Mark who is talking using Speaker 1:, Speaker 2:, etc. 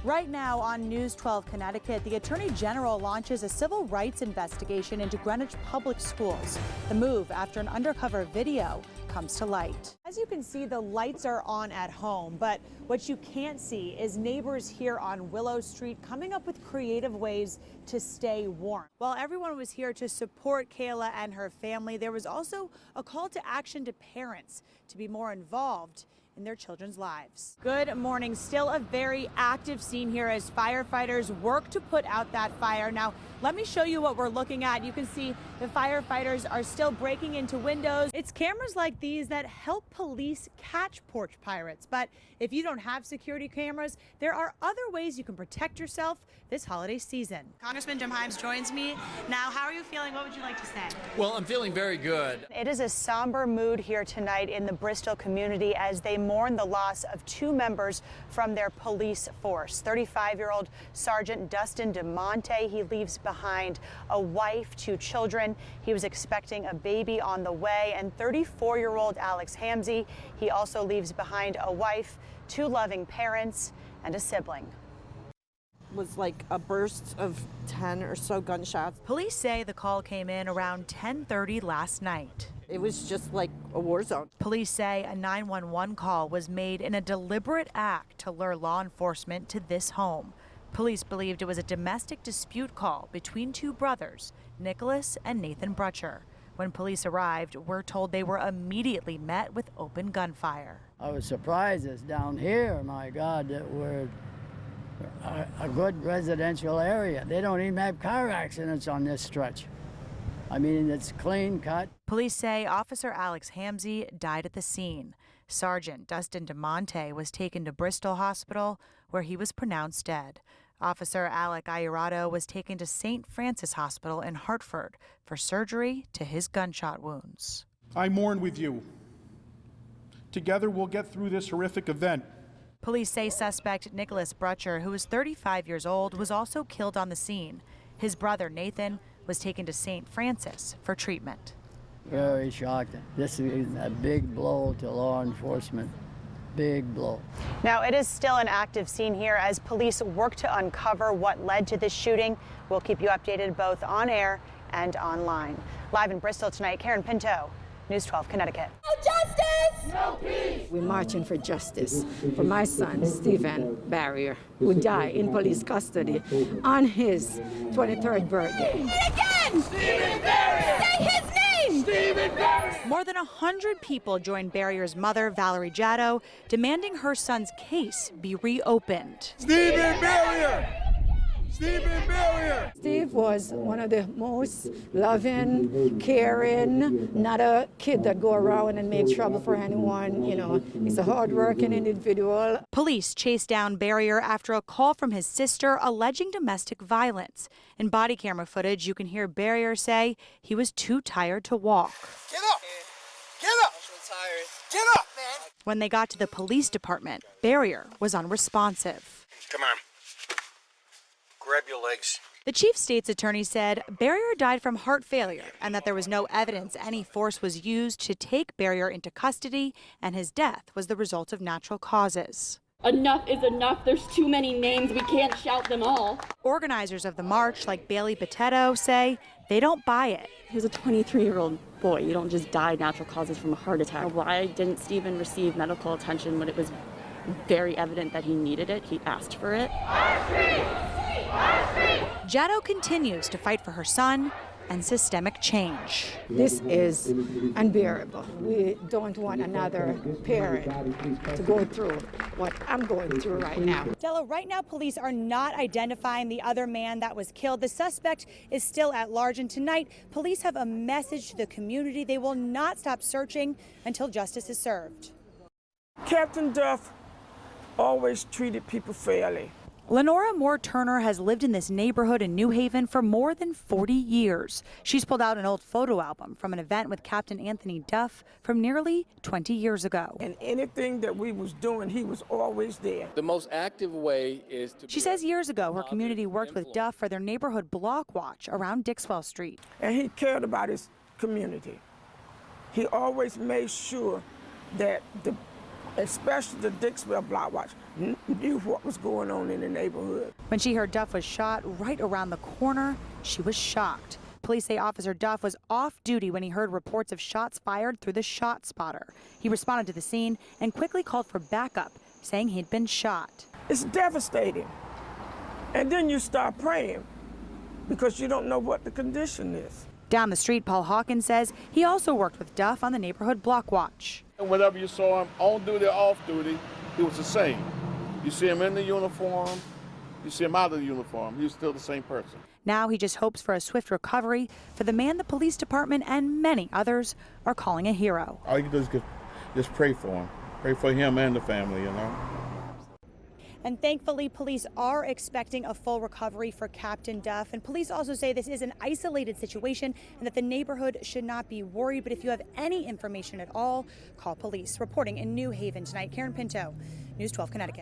Speaker 1: Right now on News 12 Connecticut, the Attorney General launches a civil rights investigation into Greenwich Public Schools. The move after an undercover video comes to light. As you can see, the lights are on at home, but what you can't see is neighbors here on Willow Street coming up with creative ways to stay warm. While everyone was here to support Kayla and her family, there was also a call to action to parents to be more involved in their children's lives. Good morning. Still a very active scene here as firefighters work to put out that fire. Now, let me show you what we're looking at. You can see the firefighters are still breaking into windows. It's cameras like these that help police catch porch pirates. But if you don't have security cameras, there are other ways you can protect yourself this holiday season. Congressman Jim Himes joins me. Now, how are you feeling? What would you like to say?
Speaker 2: Well, I'm feeling very good.
Speaker 1: It is a somber mood here tonight in the Bristol community as they mourn the loss of two members from their police force. 35-year-old Sergeant Dustin DeMonte, he leaves behind a wife, two children. He was expecting a baby on the way. And 34-year-old Alex Hamzy, he also leaves behind a wife, two loving parents, and a sibling.
Speaker 3: Was like a burst of 10 or so gunshots.
Speaker 1: Police say the call came in around 10:30 last night.
Speaker 3: It was just like a war zone.
Speaker 1: Police say a 911 call was made in a deliberate act to lure law enforcement to this home. Police believed it was a domestic dispute call between two brothers, Nicholas and Nathan Brutcher. When police arrived, we're told they were immediately met with open gunfire.
Speaker 4: I was surprised it's down here, my God, that we're a good residential area. They don't even have car accidents on this stretch. I mean, it's clean cut.
Speaker 1: Police say Officer Alex Hamzy died at the scene. Sergeant Dustin DeMonte was taken to Bristol Hospital, where he was pronounced dead. Officer Alec Ayurado was taken to St. Francis Hospital in Hartford for surgery to his gunshot wounds.
Speaker 5: I mourn with you. Together we'll get through this horrific event.
Speaker 1: Police say suspect Nicholas Brutcher, who is 35 years old, was also killed on the scene. His brother Nathan was taken to St. Francis for treatment.
Speaker 4: Very shocked. This is a big blow to law enforcement. Big blow.
Speaker 1: Now, it is still an active scene here as police work to uncover what led to this shooting. We'll keep you updated both on air and online. Live in Bristol tonight, Caren Pinto, News 12 Connecticut.
Speaker 6: No justice!
Speaker 7: No peace! We're marching for justice for my son, Stephen Barrier, who died in police custody on his 23rd birthday.
Speaker 6: Say it again!
Speaker 7: Stephen Barrier!
Speaker 6: Say his name!
Speaker 7: Stephen Barrier!
Speaker 1: More than 100 people joined Barrier's mother, Valerie Jaddo, demanding her son's case be reopened.
Speaker 5: Stephen Barrier! Stephen Barrier!
Speaker 7: Steve was one of the most loving, caring, not a kid that go around and make trouble for anyone. You know, he's a hardworking individual.
Speaker 1: Police chased down Barrier after a call from his sister alleging domestic violence. In body camera footage, you can hear Barrier say he was too tired to walk.
Speaker 8: Get up! Get up! I'm so tired. Get up, man!
Speaker 1: When they got to the police department, Barrier was unresponsive.
Speaker 8: Come on. Grab your legs.
Speaker 1: The chief state's attorney said Barrier died from heart failure and that there was no evidence any force was used to take Barrier into custody, and his death was the result of natural causes.
Speaker 9: Enough is enough. There's too many names. We can't shout them all.
Speaker 1: Organizers of the march, like Bailey Potato, say they don't buy it.
Speaker 9: He was a 23-year-old boy. You don't just die natural causes from a heart attack. Why didn't Stephen receive medical attention when it was very evident that he needed it? He asked for it.
Speaker 1: Jaddo continues to fight for her son and systemic change.
Speaker 7: This is unbearable. We don't want another parent to go through what I'm going through right now.
Speaker 1: Della, right now police are not identifying the other man that was killed. The suspect is still at large, and tonight police have a message to the community. They will not stop searching until justice is served.
Speaker 10: Captain Duff always treated people fairly.
Speaker 1: Lenora Moore Turner has lived in this neighborhood in New Haven for more than 40 years. She's pulled out an old photo album from an event with Captain Anthony Duff from nearly 20 years ago.
Speaker 10: And anything that we was doing, he was always there.
Speaker 2: The most active way is to...
Speaker 1: She says years ago her community worked with Duff for their neighborhood block watch around Dixwell Street.
Speaker 10: And he cared about his community. He always made sure that the especially the Dixville Block Watch, knew what was going on in the neighborhood.
Speaker 1: When she heard Duff was shot right around the corner, she was shocked. Police say Officer Duff was off duty when he heard reports of shots fired through the shot spotter. He responded to the scene and quickly called for backup, saying he'd been shot.
Speaker 10: It's devastating. And then you start praying because you don't know what the condition is.
Speaker 1: Down the street, Paul Hawkins says he also worked with Duff on the neighborhood block watch.
Speaker 11: Whenever you saw him on duty or off duty, he was the same. You see him in the uniform, you see him out of the uniform, he was still the same person.
Speaker 1: Now he just hopes for a swift recovery for the man the police department and many others are calling a hero.
Speaker 11: All you can do is just pray for him. Pray for him and the family, you know.
Speaker 1: And thankfully, police are expecting a full recovery for Captain Duff. And police also say this is an isolated situation and that the neighborhood should not be worried. But if you have any information at all, call police. Reporting in New Haven tonight, Caren Pinto, News 12 Connecticut.